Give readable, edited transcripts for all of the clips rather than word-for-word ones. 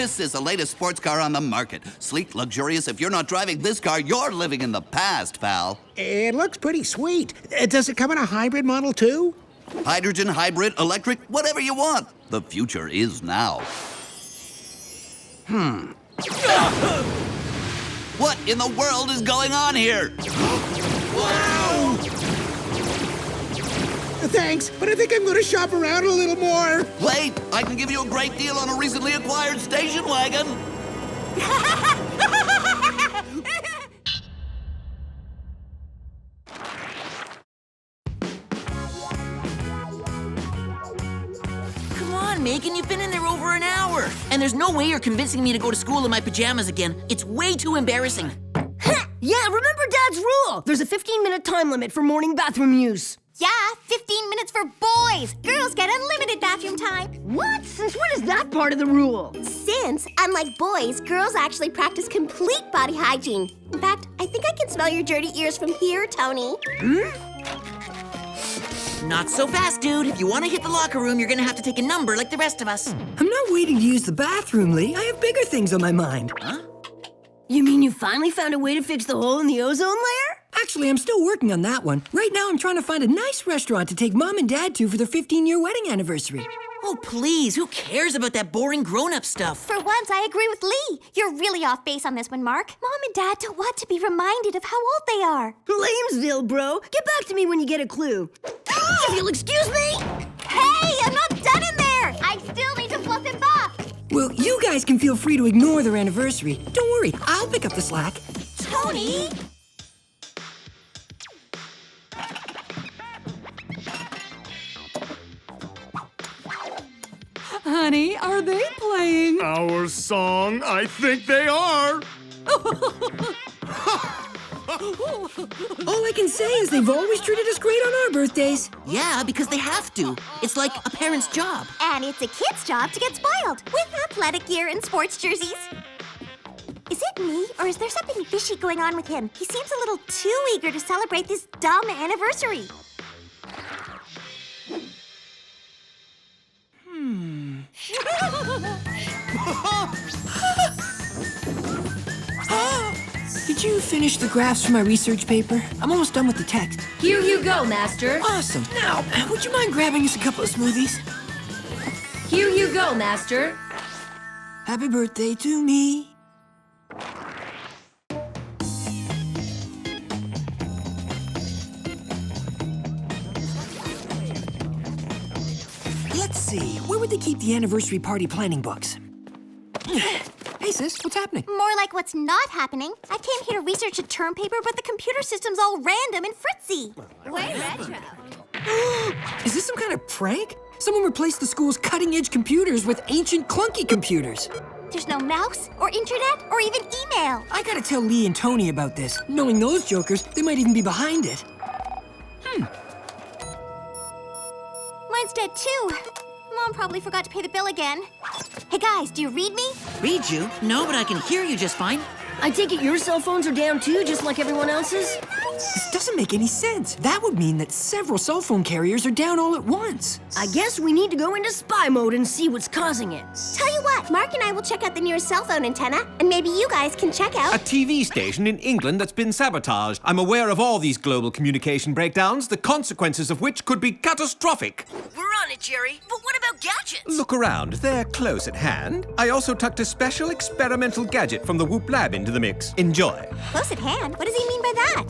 This is the latest sports car on the market. Sleek, luxurious. If you're not driving this car, you're living in the past, pal. It looks pretty sweet. Does it come in a hybrid model, too? Hydrogen, hybrid, electric, whatever you want. The future is now. What in the world is going on here? Wow! Thanks, but I think I'm going to shop around a little more. Wait, I can give you a great deal on a recently acquired station wagon. Come on, Megan, you've been in there over an hour. And there's no way you're convincing me to go to school in my pajamas again. It's way too embarrassing. Yeah, remember Dad's rule. There's a 15-minute time limit for morning bathroom use. Yeah, 15 minutes for boys. Girls get unlimited bathroom time. What? Since when is that part of the rule? Since, unlike boys, girls actually practice complete body hygiene. In fact, I think I can smell your dirty ears from here, Tony. Not so fast, dude. If you want to hit the locker room, you're gonna have to take a number like the rest of us. I'm not waiting to use the bathroom, Lee. I have bigger things on my mind. Huh? You mean you finally found a way to fix the hole in the ozone layer? Actually, I'm still working on that one. Right now, I'm trying to find a nice restaurant to take Mom and Dad to for their 15-year wedding anniversary. Oh, please, who cares about that boring grown-up stuff? For once, I agree with Lee. You're really off base on this one, Mark. Mom and Dad don't want to be reminded of how old they are. Lamesville, bro. Get back to me when you get a clue. If you'll excuse me. Hey, I'm not done in there. I still need to fluff and buff. Well, you guys can feel free to ignore their anniversary. Don't worry, I'll pick up the slack. Tony? Honey, are they playing? Our song? I think they are. All I can say is they've always treated us great on our birthdays. Yeah, because they have to. It's like a parent's job. And it's a kid's job to get spoiled with athletic gear and sports jerseys. Is it me, or is there something fishy going on with him? He seems a little too eager to celebrate this dumb anniversary. Did you finish the graphs for my research paper? I'm almost done with the text. Here you go, Master. Awesome. Now, would you mind grabbing us a couple of smoothies? Here you go, Master. Happy birthday to me. Let's see, where would they keep the anniversary party planning books? Hey, sis, what's happening? More like what's not happening. I came here to research a term paper, but the computer system's all random and fritzy. Way retro. Is this some kind of prank? Someone replaced the school's cutting-edge computers with ancient, clunky computers. There's no mouse, or internet, or even email. I gotta tell Lee and Tony about this. Knowing those jokers, they might even be behind it. Mine's dead too. Mom probably forgot to pay the bill again. Hey guys, do you read me? Read you? No, but I can hear you just fine. I take it your cell phones are down too, just like everyone else's? This doesn't make any sense. That would mean that several cell phone carriers are down all at once. I guess we need to go into spy mode and see what's causing it. Tell you what, Mark and I will check out the nearest cell phone antenna, and maybe you guys can check out... A TV station in England that's been sabotaged. I'm aware of all these global communication breakdowns, the consequences of which could be catastrophic. We're on it, Jerry. But what about gadgets? Look around, they're close at hand. I also tucked a special experimental gadget from the Whoop Lab into the mix. Enjoy. Close at hand? What does he mean by that?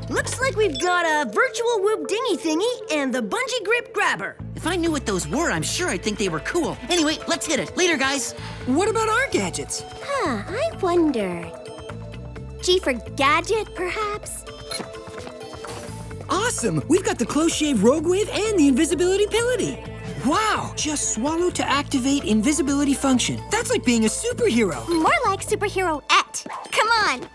Looks like we've got a virtual whoop dinghy thingy and the bungee grip grabber. If I knew what those were, I'm sure I'd think they were cool. Anyway, let's hit it. Later, guys. What about our gadgets? I wonder... G for gadget, perhaps? Awesome! We've got the close shave rogue wave and the invisibility pillity. Wow! Just swallow to activate invisibility function. That's like being a superhero. More like superhero-ette. Come on.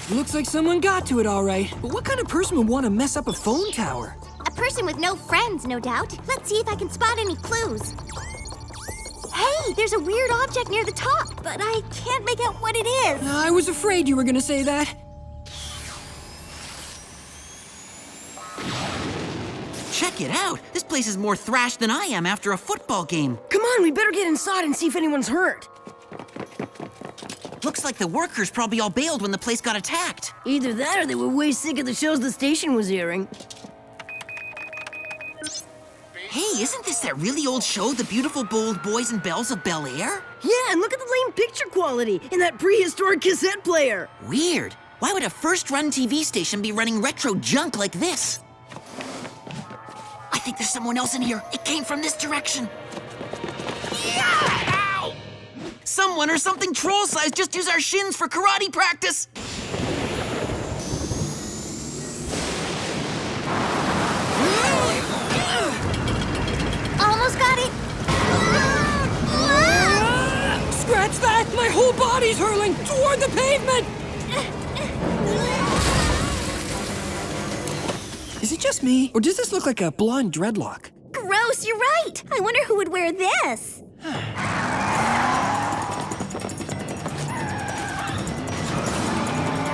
Looks like someone got to it all right. But what kind of person would want to mess up a phone tower? A person with no friends, no doubt. Let's see if I can spot any clues. Hey, Hey, there's a weird object near the top, but I can't make out what it is. I was afraid you were gonna say that. Check it out. This place is more thrashed than I am after a football game. Come on, we better get inside and see if anyone's hurt. Looks like the workers probably all bailed when the place got attacked. Either that or they were way sick of the shows the station was airing. Hey, isn't this that really old show, The Beautiful Bold Boys and Belles of Bel Air? Yeah, and look at the lame picture quality in that prehistoric cassette player. Weird. Why would a first-run TV station be running retro junk like this? I think there's someone else in here. It came from this direction. Yeah! Ow! Someone or something troll-sized just used our shins for karate practice. Almost got it. Scratch that! My whole body's hurling toward the pavement! Is it just me, or does this look like a blonde dreadlock? Gross, you're right. I wonder who would wear this.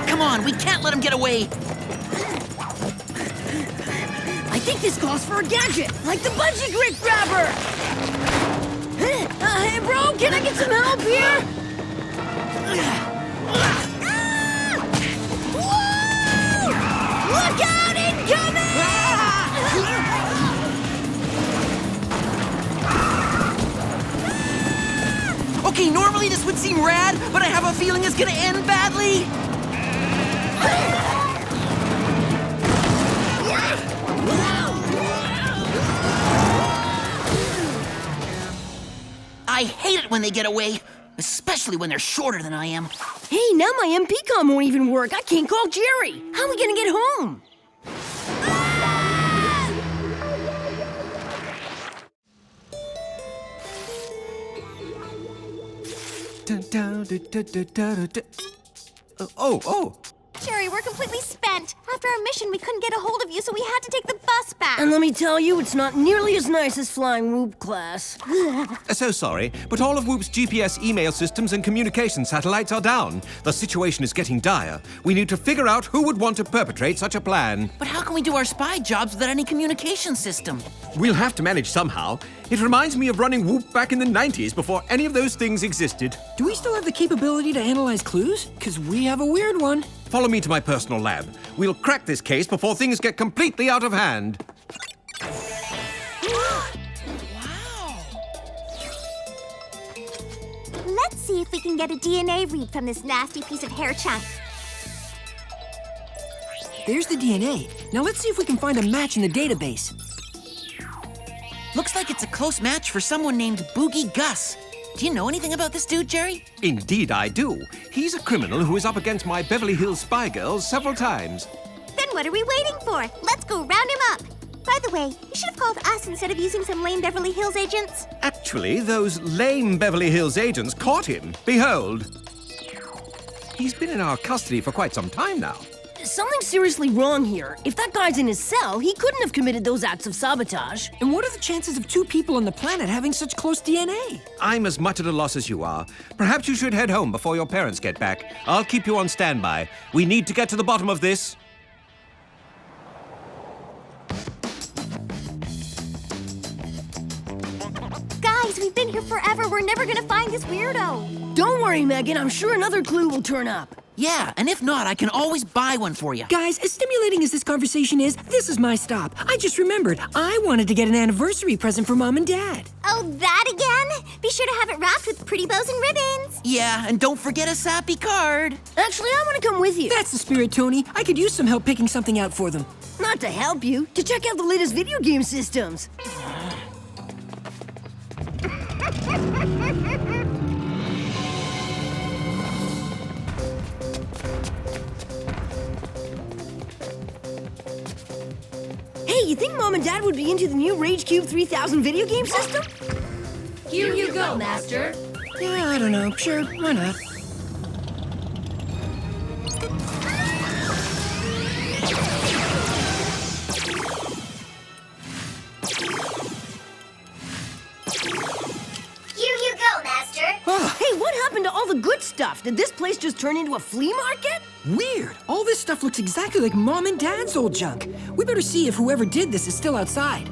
Come on, we can't let him get away. I think this calls for a gadget, like the bungee grip grabber. Hey, bro, can I get some help here? Whoa! Look out, incoming! Okay, normally this would seem rad, but I have a feeling it's gonna end badly. I hate it when they get away, especially when they're shorter than I am. Hey, now my MP comm won't even work. I can't call Jerry. How are we gonna get home? Oh. Jerry, we're completely spent. After our mission, we couldn't get a hold of you, so we had to take the bus back. And let me tell you, it's not nearly as nice as flying Whoop class. So sorry, but all of Whoop's GPS email systems and communication satellites are down. The situation is getting dire. We need to figure out who would want to perpetrate such a plan. But how can we do our spy jobs without any communication system? We'll have to manage somehow. It reminds me of running Whoop back in the 90s before any of those things existed. Do we still have the capability to analyze clues? Because we have a weird one. Follow me to my personal lab. We'll crack this case before things get completely out of hand. Let's see if we can get a DNA read from this nasty piece of hair chunk. There's the DNA. Now let's see if we can find a match in the database. Looks like it's a close match for someone named Boogie Gus. Do you know anything about this dude, Jerry? Indeed I do. He's a criminal who is up against my Beverly Hills spy girls several times. Then what are we waiting for? Let's go round him up. By the way, you should have called us instead of using some lame Beverly Hills agents. Actually, those lame Beverly Hills agents caught him. Behold. He's been in our custody for quite some time now. Something's seriously wrong here. If that guy's in his cell, he couldn't have committed those acts of sabotage. And what are the chances of two people on the planet having such close DNA? I'm as much at a loss as you are. Perhaps you should head home before your parents get back. I'll keep you on standby. We need to get to the bottom of this. Guys, we've been here forever. We're never gonna find this weirdo. Don't worry, Megan. I'm sure another clue will turn up. Yeah, and if not, I can always buy one for you. Guys, as stimulating as this conversation is, this is my stop. I just remembered, I wanted to get an anniversary present for Mom and Dad. Oh, that again? Be sure to have it wrapped with pretty bows and ribbons. Yeah, and don't forget a sappy card. Actually, I want to come with you. That's the spirit, Tony. I could use some help picking something out for them. Not to help you, to check out the latest video game systems. Hey, you think Mom and Dad would be into the new Rage Cube 3000 video game system? Here you go, Master. Yeah, I don't know. Sure, why not? Here you go, just turned into a flea market? Weird. All this stuff looks exactly like Mom and Dad's old junk. We better see if whoever did this is still outside.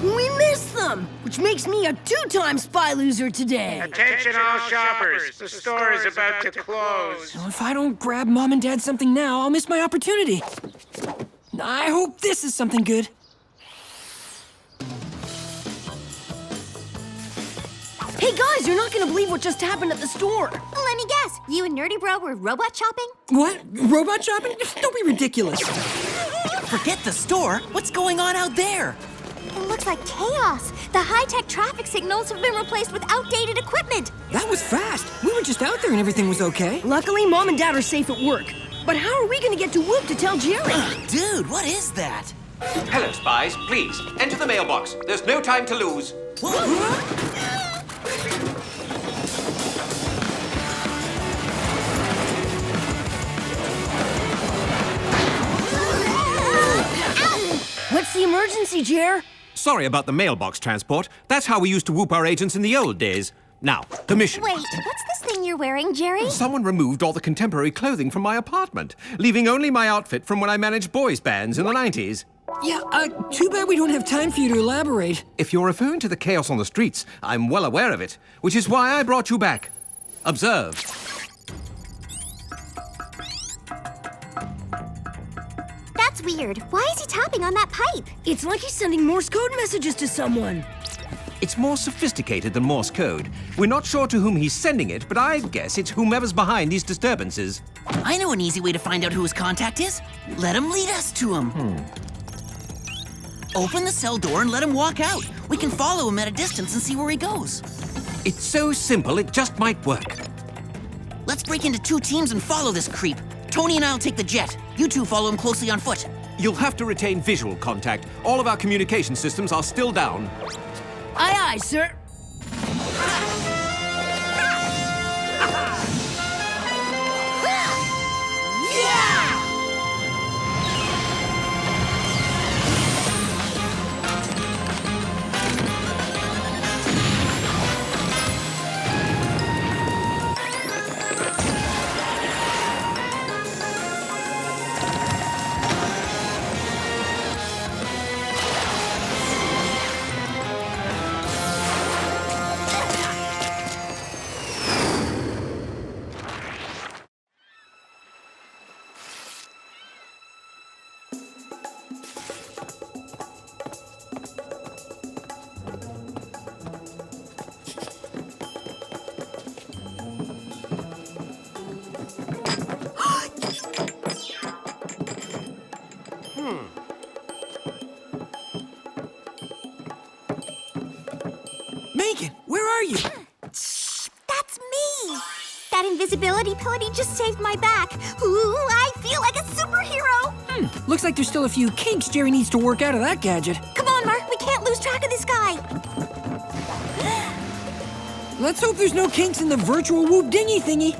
We missed them, which makes me a 2-time spy loser today. Attention all shoppers, the store is about to close. So if I don't grab Mom and Dad something now, I'll miss my opportunity. I hope this is something good. Hey guys, you're not gonna believe what just happened at the store. Let me guess. You and Nerdy Bro were robot shopping? What? Robot shopping? Don't be ridiculous. Forget the store. What's going on out there? It looks like chaos. The high-tech traffic signals have been replaced with outdated equipment. That was fast. We were just out there and everything was okay. Luckily, Mom and Dad are safe at work. But how are we gonna get to Whoop to tell Jerry? Dude, what is that? Hello, spies. Please, enter the mailbox. There's no time to lose. What's the emergency, Jer? Sorry about the mailbox transport. That's how we used to whoop our agents in the old days. Now, the mission. Wait, what's this thing you're wearing, Jerry? Someone removed all the contemporary clothing from my apartment, leaving only my outfit from when I managed boys' bands in the 90s. Yeah, too bad we don't have time for you to elaborate. If you're referring to the chaos on the streets, I'm well aware of it, which is why I brought you back. Observe. That's weird. Why is he tapping on that pipe? It's like he's sending Morse code messages to someone. It's more sophisticated than Morse code. We're not sure to whom he's sending it, but I guess it's whomever's behind these disturbances. I know an easy way to find out who his contact is. Let him lead us to him. Open the cell door and let him walk out. We can follow him at a distance and see where he goes. It's so simple, it just might work. Let's break into 2 teams and follow this creep. Tony and I'll take the jet. You 2 follow him closely on foot. You'll have to retain visual contact. All of our communication systems are still down. Aye, aye, sir. Megan, where are you? Shh, that's me. That invisibility pillity just saved my back. Ooh, I feel like a superhero. Looks like there's still a few kinks Jerry needs to work out of that gadget. Come on, Mark, we can't lose track of this guy. Let's hope there's no kinks in the virtual whoop dingy thingy.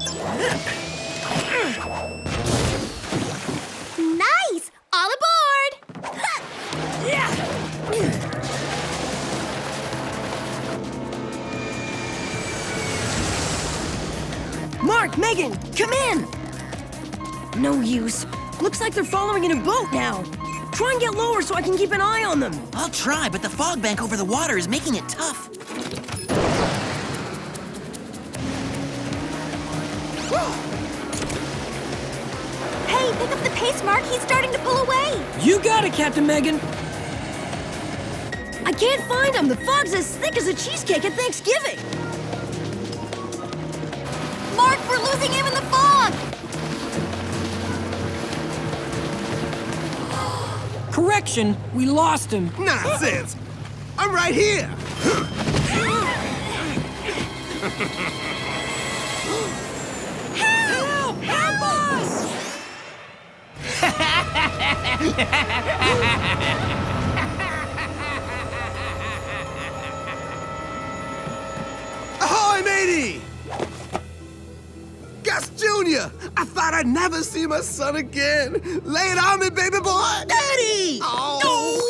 Nice! All aboard! Mark, Megan, come in! No use. Looks like they're following in a boat now. Try and get lower so I can keep an eye on them. I'll try, but the fog bank over the water is making it tough. Hey, pick up the pace, Mark. He's starting to pull away. You got it, Captain Megan. I can't find them. The fog's as thick as a cheesecake at Thanksgiving. Mark, we're losing him in the fog. Correction, we lost him. Nonsense! I'm right here! Help! Help us! Ahoy, matey! Gus Jr.! I thought I'd never see my son again. Lay it on me, baby boy! Daddy! Oh!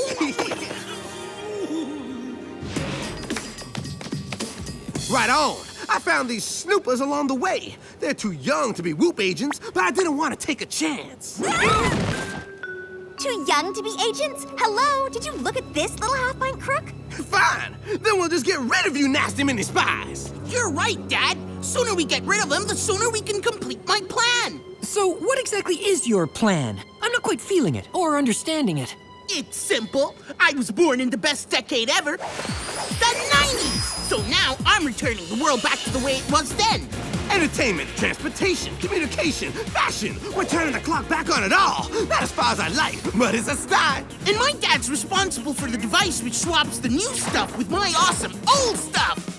Right on. I found these snoopers along the way. They're too young to be Whoop agents, but I didn't want to take a chance. Too young to be agents? Hello, did you look at this little half-pint crook? Fine, then we'll just get rid of you nasty mini spies. You're right, Dad. Sooner we get rid of them, the sooner we can complete my plan. So, what exactly is your plan? I'm not quite feeling it or understanding it. It's simple. I was born in the best decade ever, the 90s. So now I'm returning the world back to the way it was then. Entertainment, transportation, communication, fashion. We're turning the clock back on it all. Not as far as I like, but it's a start. And my dad's responsible for the device which swaps the new stuff with my awesome old stuff.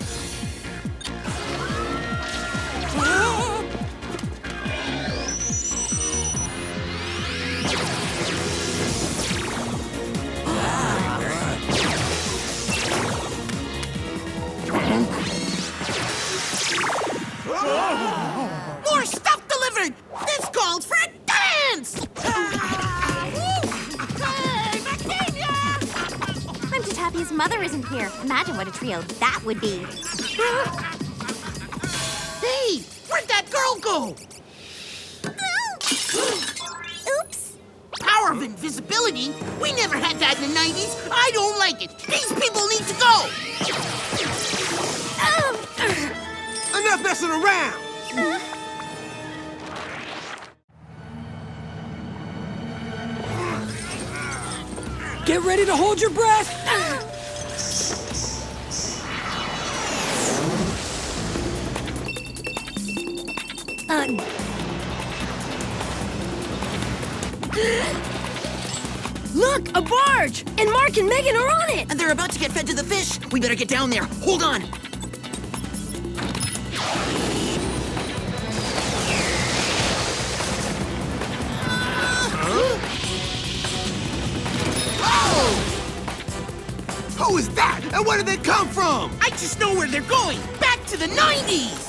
More stuff delivered! This calls for a dance! I'm just happy his mother isn't here. Imagine what a trio that would be. Hey, where'd that girl go? Oops. Power of invisibility? We never had that in the 90s. I don't like it. These people need to go. Enough messing around. Get ready to hold your breath! Look, a barge! And Marc and Megan are on it! And they're about to get fed to the fish. We better get down there. Hold on. Who is that? And where did they come from? I just know where they're going. Back to the 90s.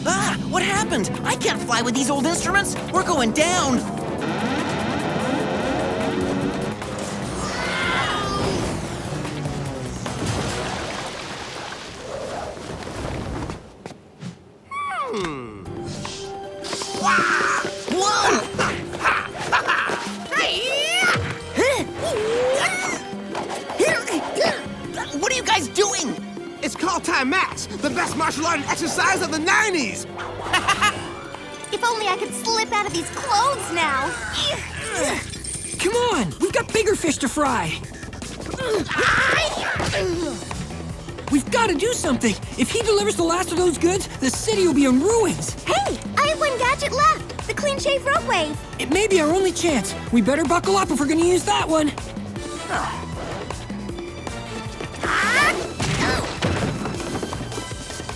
Ah, what happened? I can't fly with these old instruments. We're going down. What are you guys doing? It's called Time Max, the best martial art and exercise of the 90s. If only I could slip out of these clothes now. Come on, we've got bigger fish to fry. We've got to do something. If he delivers the last of those goods, the city will be in ruins. Hey, I have one gadget left. The clean-shave rope wave. It may be our only chance. We better buckle up if we're going to use that one.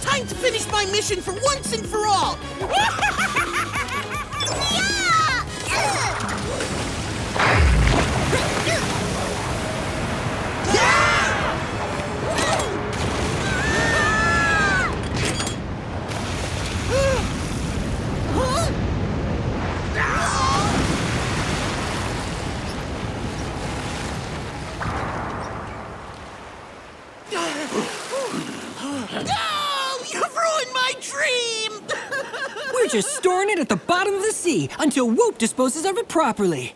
Time to finish my mission for once and for all. We're just storing it at the bottom of the sea until Whoop disposes of it properly.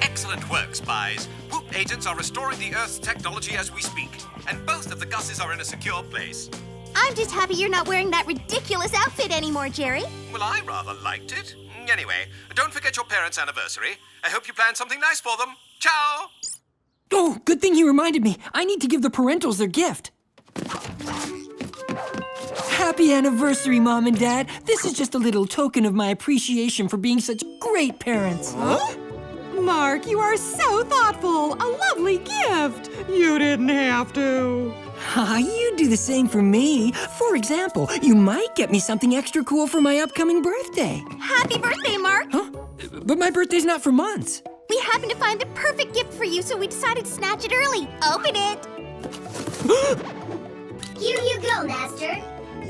Excellent work, Spiez. Whoop agents are restoring the Earth's technology as we speak, and both of the Gusses are in a secure place. I'm just happy you're not wearing that ridiculous outfit anymore, Jerry. Well, I rather liked it. Anyway, don't forget your parents' anniversary. I hope you planned something nice for them. Ciao! Oh, good thing you reminded me. I need to give the parentals their gift. Happy anniversary, Mom and Dad. This is just a little token of my appreciation for being such great parents. Huh? Marc, you are so thoughtful. A lovely gift. You didn't have to. You do the same for me. For example, you might get me something extra cool for my upcoming birthday. Happy birthday, Marc. Huh? But my birthday's not for months. We happened to find the perfect gift for you, so we decided to snatch it early. Open it. Here you go, Master.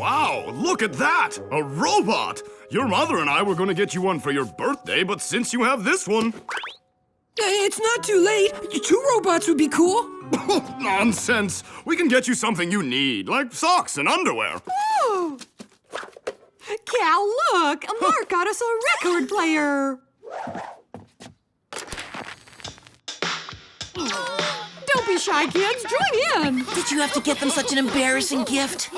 Wow, look at that! A robot! Your mother and I were going to get you one for your birthday, but since you have this one... It's not too late. 2 robots would be cool. Nonsense! We can get you something you need, like socks and underwear. Oh. Cal, look! Mark got us a record player. Don't be shy, kids. Join in. Did you have to get them such an embarrassing gift?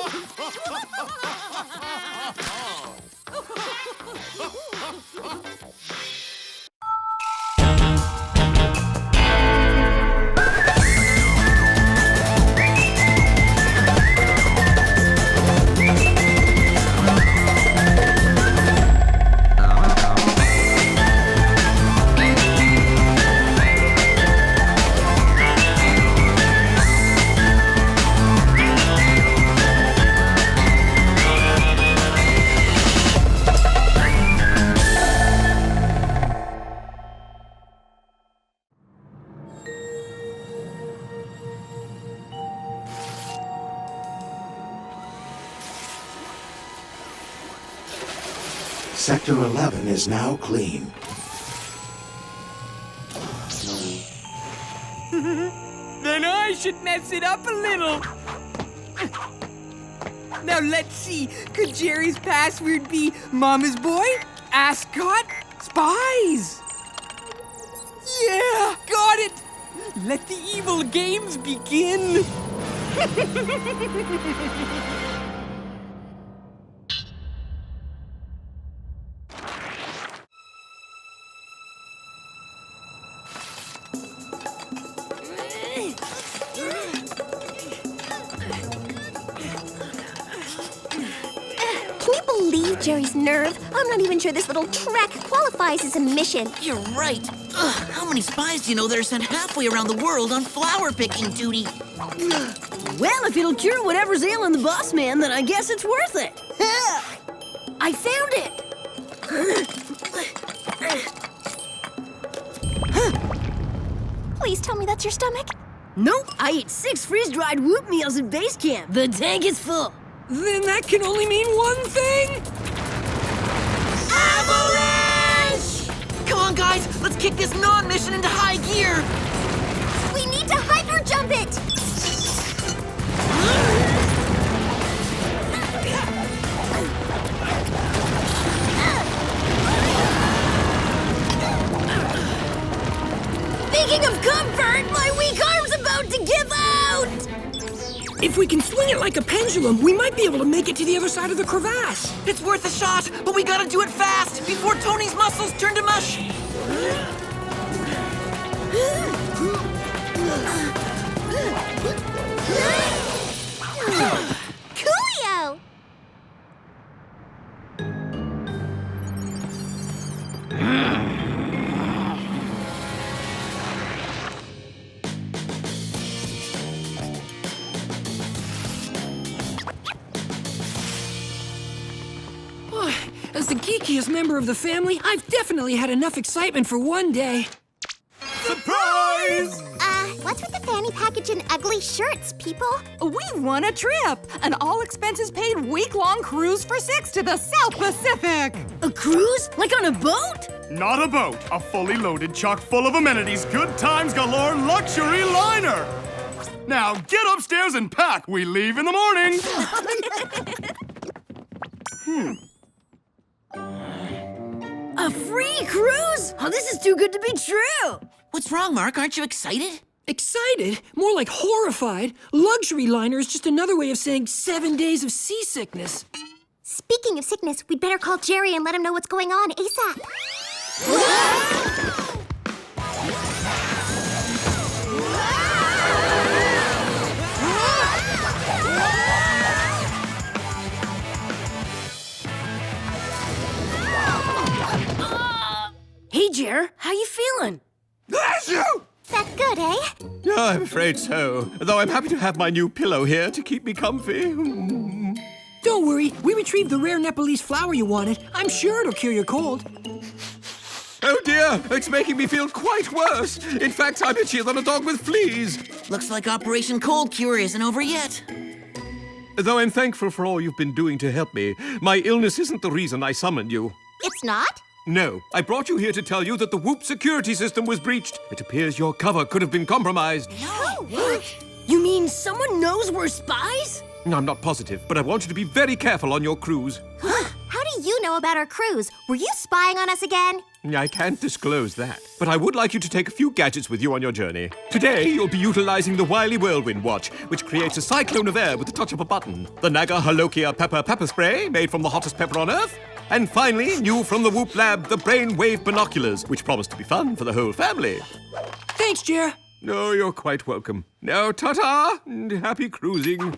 Sector 11 is now clean. Then I should mess it up a little. Now let's see. Could Jerry's password be Mama's Boy, Ascot, Spiez? Yeah, got it. Let the evil games begin. Jerry's nerve. I'm not even sure this little trek qualifies as a mission. You're right. Ugh, how many spies do you know that are sent halfway around the world on flower picking duty? Well, if it'll cure whatever's ailing the boss man, then I guess it's worth it. I found it. Please tell me that's your stomach. Nope, I ate 6 freeze-dried Whoop meals at base camp. The tank is full. Then that can only mean one thing. Avalanche! Come on, guys. Let's kick this non-mission into high gear. We need to hyper-jump it. Speaking of comfort, my weak arm's about to give out! If we can swing it like a pendulum, we might be able to make it to the other side of the crevasse. It's worth a shot, but we gotta do it fast before Tony's muscles turn to mush. Coolio! As the geekiest member of the family, I've definitely had enough excitement for one day. Surprise! What's with the fanny package and ugly shirts, people? We won a trip, an all-expenses-paid week-long cruise for 6 to the South Pacific. A cruise? Like on a boat? Not a boat, a fully loaded, chock full of amenities, good times galore luxury liner! Now get upstairs and pack, we leave in the morning! A free cruise? Oh, this is too good to be true. What's wrong, Mark? Aren't you excited? Excited? More like horrified. Luxury liner is just another way of saying 7 days of seasickness. Speaking of sickness, we'd better call Jerry and let him know what's going on ASAP. Hey, Jer, how you feeling? Bless you! That good, eh? Oh, I'm afraid so. Though I'm happy to have my new pillow here to keep me comfy. Don't worry, we retrieved the rare Nepalese flower you wanted. I'm sure it'll cure your cold. Oh dear, it's making me feel quite worse. In fact, I'm itchier than a dog with fleas. Looks like Operation Cold Cure isn't over yet. Though I'm thankful for all you've been doing to help me, my illness isn't the reason I summoned you. It's not? No, I brought you here to tell you that the Whoop security system was breached. It appears your cover could have been compromised. No. You mean someone knows we're spies? I'm not positive, but I want you to be very careful on your cruise. How do you know about our cruise? Were you spying on us again? I can't disclose that, but I would like you to take a few gadgets with you on your journey. Today, you'll be utilizing the Wily Whirlwind Watch, which creates a cyclone of air with the touch of a button. The Naga Halokia Pepper Spray, made from the hottest pepper on Earth. And finally, new from the Whoop Lab, the Brainwave Binoculars, which promise to be fun for the whole family. Thanks, Jer. No, you're quite welcome. Now, ta-ta, and happy cruising.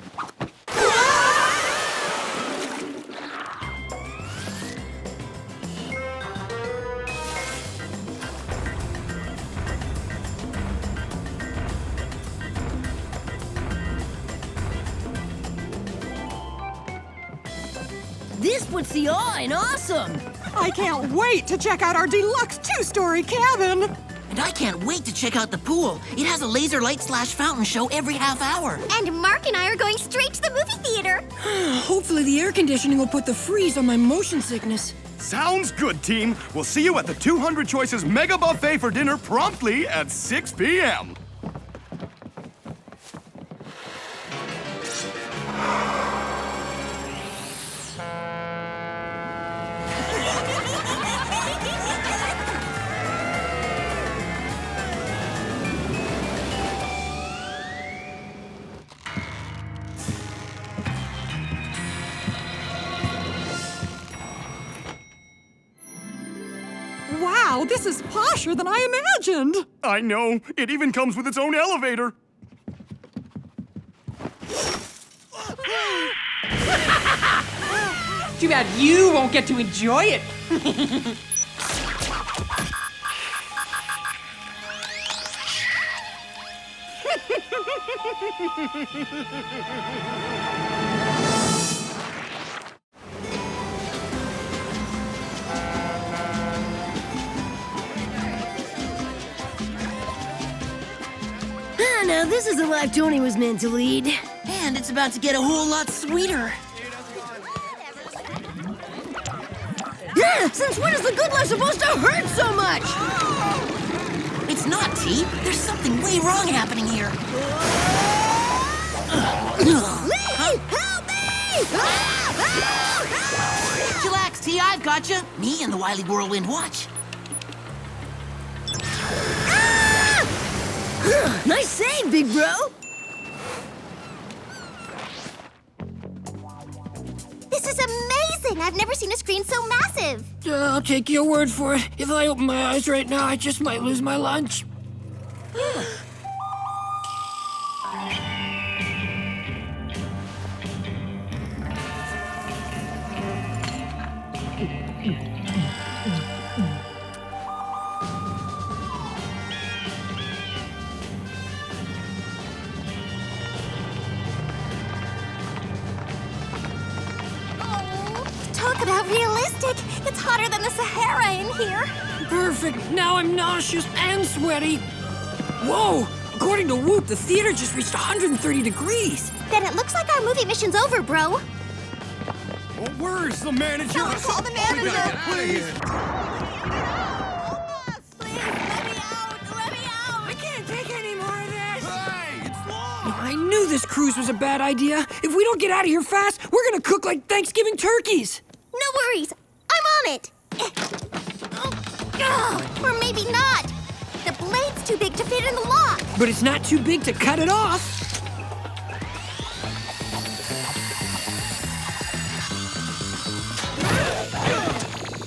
This puts the awe in awesome. I can't wait to check out our deluxe 2-story cabin. And I can't wait to check out the pool. It has a laser light / fountain show every half hour. And Mark and I are going straight to the movie theater. Hopefully the air conditioning will put the freeze on my motion sickness. Sounds good, team. We'll see you at the 200 Choices Mega Buffet for dinner promptly at 6 p.m. Wow, this is posher than I imagined. I know. It even comes with its own elevator. Too bad you won't get to enjoy it. Now this is the life Tony was meant to lead. And it's about to get a whole lot sweeter. Yeah, since when is the good life supposed to hurt so much? It's not, T. There's something way wrong happening here. Lee, help me! Chillax, T. I've got you. Me and the Wily Whirlwind Watch. Nice save, big bro. This is amazing. I've never seen a screen so massive. I'll take your word for it. If I open my eyes right now, I just might lose my lunch. Talk about realistic. It's hotter than the Sahara in here. Perfect. Now I'm nauseous and sweaty. Whoa! According to Whoop, the theater just reached 130 degrees. Then it looks like our movie mission's over, bro. Well, where's the manager? Call the manager. Please. I knew this cruise was a bad idea. If we don't get out of here fast, we're gonna cook like Thanksgiving turkeys. No worries. I'm on it. Or maybe not. The blade's too big to fit in the lock. But it's not too big to cut it off.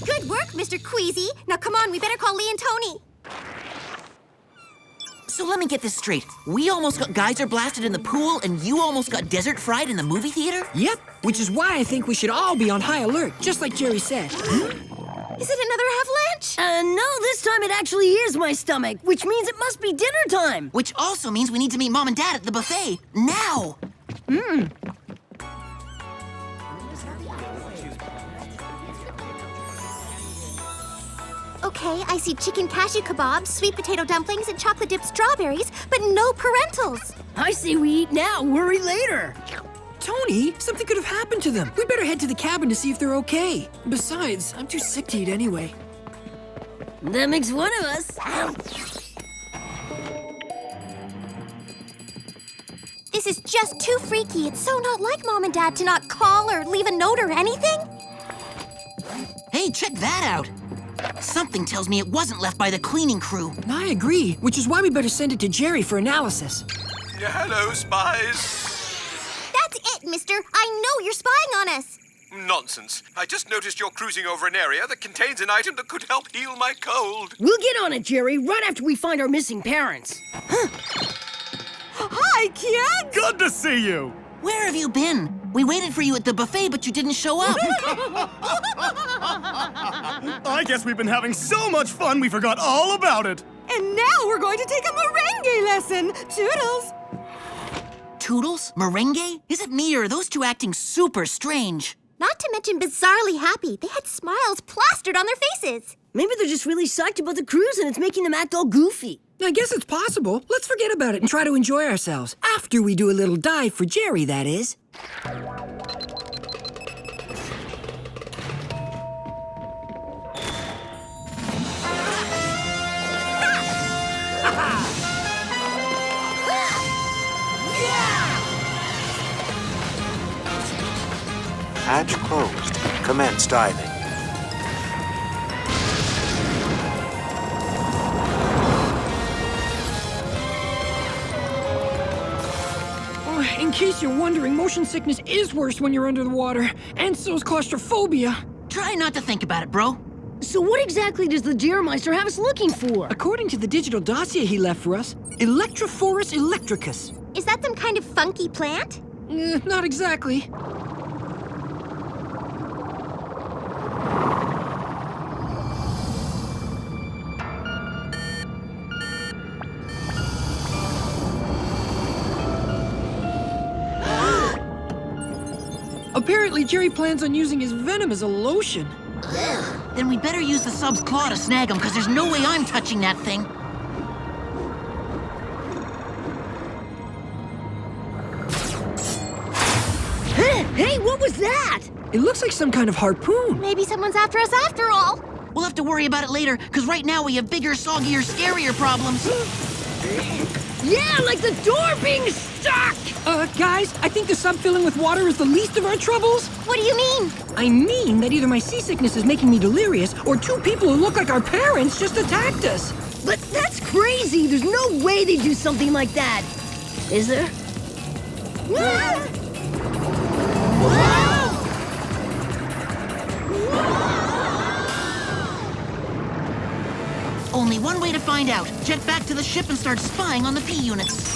Good work, Mr. Queasy. Now come on, we better call Lee and Tony. So let me get this straight. We almost got geyser blasted in the pool, and you almost got desert fried in the movie theater? Yep, which is why I think we should all be on high alert, just like Jerry said. Is it another avalanche? No, this time it actually is my stomach, which means it must be dinner time. Which also means we need to meet Mom and Dad at the buffet. Now! Okay, I see chicken cashew kebabs, sweet potato dumplings, and chocolate dipped strawberries, but no parentals. I say we eat now, worry later. Tony, something could have happened to them. We'd better head to the cabin to see if they're okay. Besides, I'm too sick to eat anyway. That makes one of us. This is just too freaky. It's so not like Mom and Dad to not call or leave a note or anything. Hey, check that out. Something tells me it wasn't left by the cleaning crew. I agree, which is why we better send it to Jerry for analysis. Hello, Spiez. That's it, mister. I know you're spying on us. Nonsense. I just noticed you're cruising over an area that contains an item that could help heal my cold. We'll get on it, Jerry, right after we find our missing parents. Hi, kids! Good to see you! Where have you been? We waited for you at the buffet, but you didn't show up. I guess we've been having so much fun we forgot all about it. And now we're going to take a merengue lesson. Toodles! Toodles? Merengue? Is it me or are those two acting super strange? Not to mention bizarrely happy. They had smiles plastered on their faces. Maybe they're just really psyched about the cruise and it's making them act all goofy. I guess it's possible. Let's forget about it and try to enjoy ourselves. After we do a little dive for Jerry, that is. Hatch closed. Commence diving. In case you're wondering, motion sickness is worse when you're under the water, and so's claustrophobia. Try not to think about it, bro. So what exactly does the Jeremeister have us looking for? According to the digital dossier he left for us, Electrophorus electricus. Is that some kind of funky plant? Not exactly. Apparently, Jerry plans on using his venom as a lotion. Then we'd better use the sub's claw to snag him, because there's no way I'm touching that thing. Hey, what was that? It looks like some kind of harpoon. Maybe someone's after us after all. We'll have to worry about it later, because right now we have bigger, soggier, scarier problems. Yeah, like the door being stuck! Guys, I think the sub filling with water is the least of our troubles. What do you mean? I mean that either my seasickness is making me delirious, or two people who look like our parents just attacked us. But that's crazy! There's no way they'd do something like that. Is there? Only one way to find out. Jet back to the ship and start spying on the P units.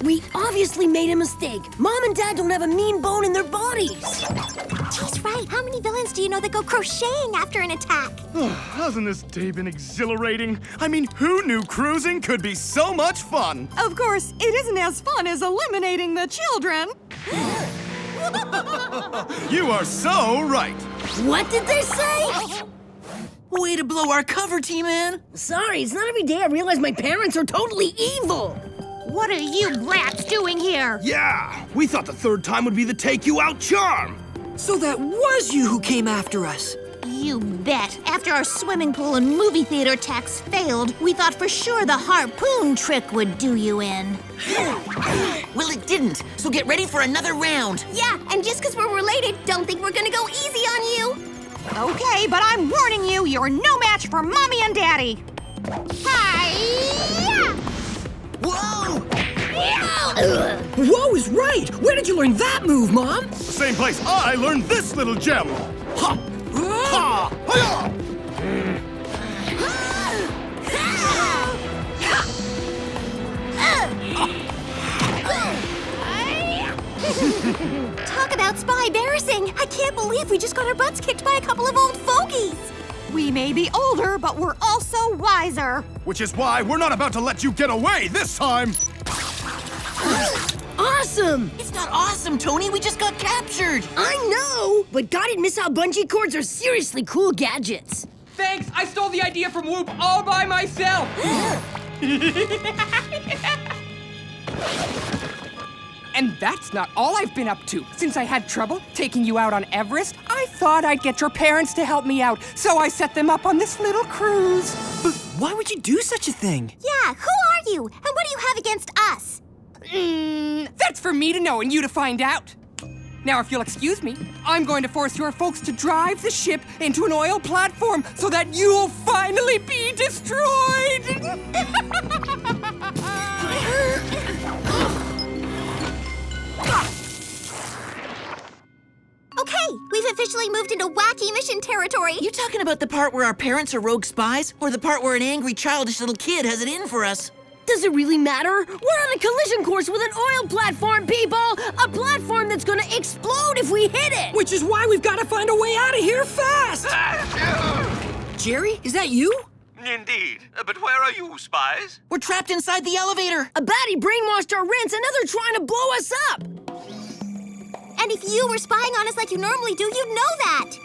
We obviously made a mistake. Mom and Dad don't have a mean bone in their bodies. She's right. How many villains do you know that go crocheting after an attack? Hasn't this day been exhilarating? I mean, who knew cruising could be so much fun? Of course, it isn't as fun as eliminating the children. You are so right. What did they say? Way to blow our cover, T-Man. Sorry, it's not every day I realize my parents are totally evil. What are you brats doing here? Yeah, we thought the third time would be the take-you-out charm. So that was you who came after us. You bet. After our swimming pool and movie theater attacks failed, we thought for sure the harpoon trick would do you in. Well, it didn't, so get ready for another round. Yeah, and just because we're related, don't think we're gonna go easy on you. Okay, but I'm warning you, you're no match for Mommy and Daddy. Hi-ya! Whoa! Whoa is right! Where did you learn that move, Mom? The same place I learned this little gem. Ha! Ha! Hi-ya! Talk about spy embarrassing. I can't believe we just got our butts kicked by a couple of old fogies. We may be older, but we're also wiser. Which is why we're not about to let you get away this time! Awesome! It's not awesome, Tony. We just got captured. I know, but God didn't miss out bungee cords are seriously cool gadgets. Thanks, I stole the idea from Whoop all by myself. And that's not all I've been up to. Since I had trouble taking you out on Everest, I thought I'd get your parents to help me out. So I set them up on this little cruise. But why would you do such a thing? Yeah, who are you? And what do you have against us? That's for me to know and you to find out. Now, if you'll excuse me, I'm going to force your folks to drive the ship into an oil platform so that you'll finally be destroyed. Okay, we've officially moved into wacky mission territory. You talking about the part where our parents are rogue spies, or the part where an angry, childish little kid has it in for us? Does it really matter? We're on a collision course with an oil platform, people! A platform that's gonna explode if we hit it! Which is why we've got to find a way out of here fast! Jerry, is that you? Indeed. But where are you, Spiez? We're trapped inside the elevator. A baddie brainwashed our rinse, and now they're trying to blow us up! And if you were spying on us like you normally do, you'd know that.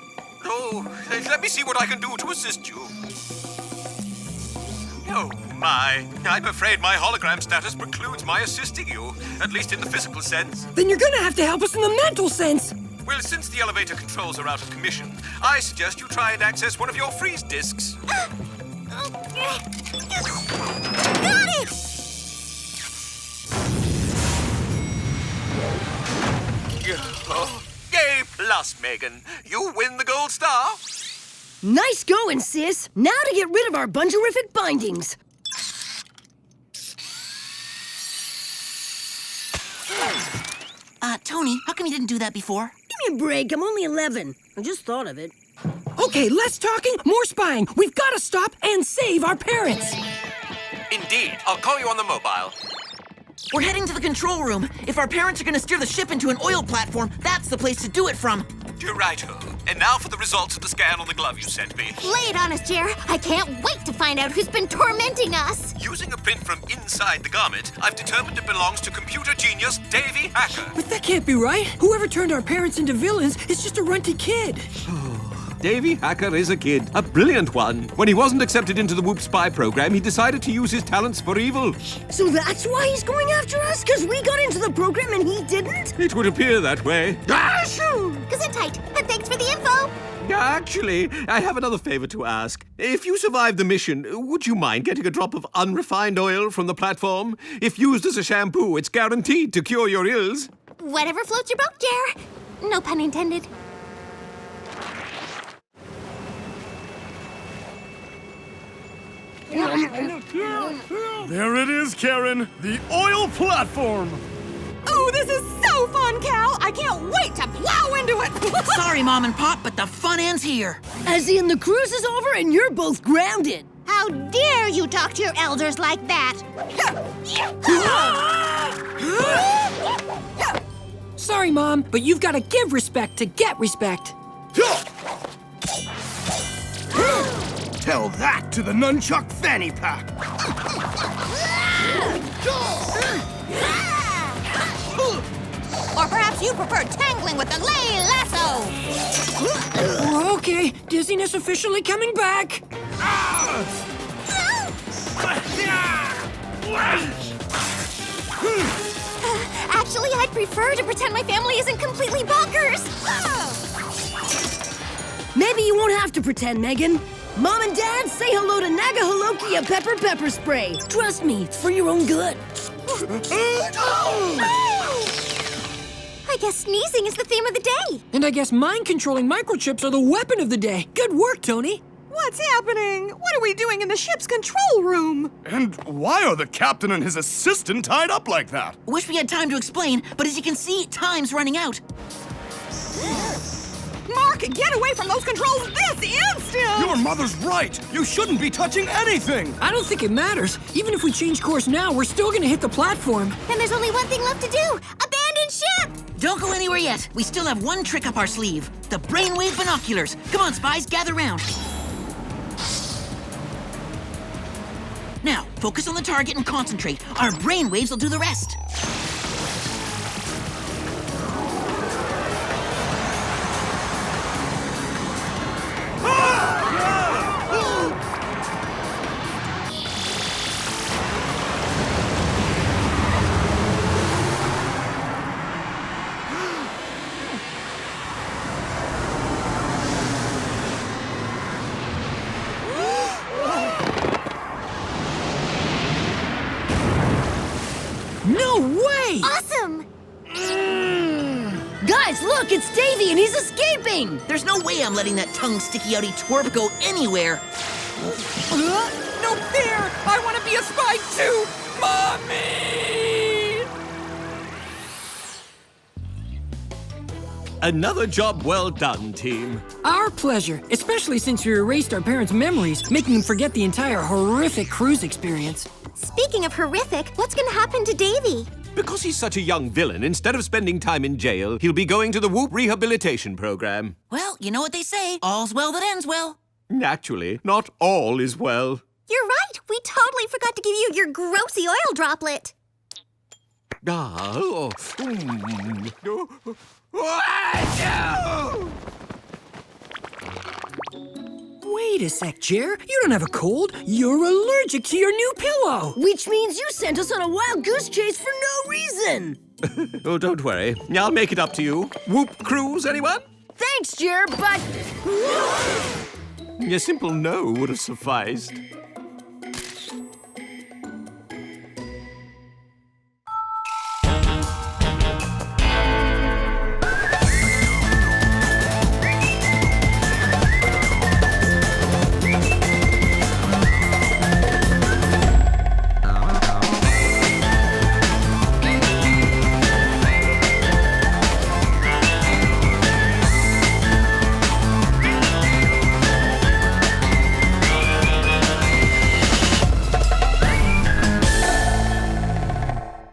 Oh, let me see what I can do to assist you. Oh, my. I'm afraid my hologram status precludes my assisting you, at least in the physical sense. Then you're gonna have to help us in the mental sense. Well, since the elevator controls are out of commission, I suggest you try and access one of your freeze disks. Got it! Oh, yay plus, Megan. You win the gold star. Nice going, sis. Now to get rid of our bungerific bindings. Tony, how come you didn't do that before? Give me a break. I'm only 11. I just thought of it. Okay, less talking, more spying. We've got to stop and save our parents. Indeed. I'll call you on the mobile. We're heading to the control room. If our parents are gonna steer the ship into an oil platform, that's the place to do it from. You're right-ho. And now for the results of the scan on the glove you sent me. Lay it on us, Jer. I can't wait to find out who's been tormenting us. Using a print from inside the garment, I've determined it belongs to computer genius Davy Hacker. But that can't be right. Whoever turned our parents into villains is just a runty kid. Davy Hacker is a kid, a brilliant one. When he wasn't accepted into the Whoop spy program, he decided to use his talents for evil. So that's why he's going after us? Because we got into the program and he didn't? It would appear that way. Gesundheit, and thanks for the info. Actually, I have another favor to ask. If you survive the mission, would you mind getting a drop of unrefined oil from the platform? If used as a shampoo, it's guaranteed to cure your ills. Whatever floats your boat, Jer. No pun intended. There it is, Karen. The oil platform. Oh, this is so fun, Cal. I can't wait to plow into it. Sorry, Mom and Pop, but the fun ends here. As in, the cruise is over and you're both grounded. How dare you talk to your elders like that? Sorry, Mom, but you've got to give respect to get respect. Tell that to the nunchuck fanny pack. Or perhaps you prefer tangling with the lay lasso. Okay, dizziness officially coming back. Actually, I'd prefer to pretend my family isn't completely bonkers. Maybe you won't have to pretend, Megan. Mom and Dad, say hello to Nagahalokia Pepper Spray. Trust me, it's for your own good. I guess sneezing is the theme of the day. And I guess mind-controlling microchips are the weapon of the day. Good work, Tony. What's happening? What are we doing in the ship's control room? And why are the captain and his assistant tied up like that? Wish we had time to explain, but as you can see, time's running out. Mark, get away from those controls this instant! Your mother's right. You shouldn't be touching anything. I don't think it matters. Even if we change course now, we're still gonna hit the platform. Then there's only one thing left to do. Abandon ship! Don't go anywhere yet. We still have one trick up our sleeve. The brainwave binoculars. Come on, Spies, gather round. Focus on the target and concentrate. Our brainwaves will do the rest. No way! Awesome! Guys, look, it's Davy and he's escaping! There's no way I'm letting that tongue-sticky-outy twerp go anywhere. No fair! I want to be a spy too! Mommy! Another job well done, team. Our pleasure, especially since we erased our parents' memories, making them forget the entire horrific cruise experience. Speaking of horrific, what's gonna happen to Davy? Because he's such a young villain, instead of spending time in jail, he'll be going to the Whoop rehabilitation program. Well, you know what they say. All's well that ends well. Naturally, not all is well. You're right. We totally forgot to give you your grossy oil droplet. Ah, oh, Wait a sec, Jer. You don't have a cold. You're allergic to your new pillow. Which means you sent us on a wild goose chase for no reason. Oh, don't worry. I'll make it up to you. Whoop cruise, anyone? Thanks, Jer, but... A simple no would have sufficed.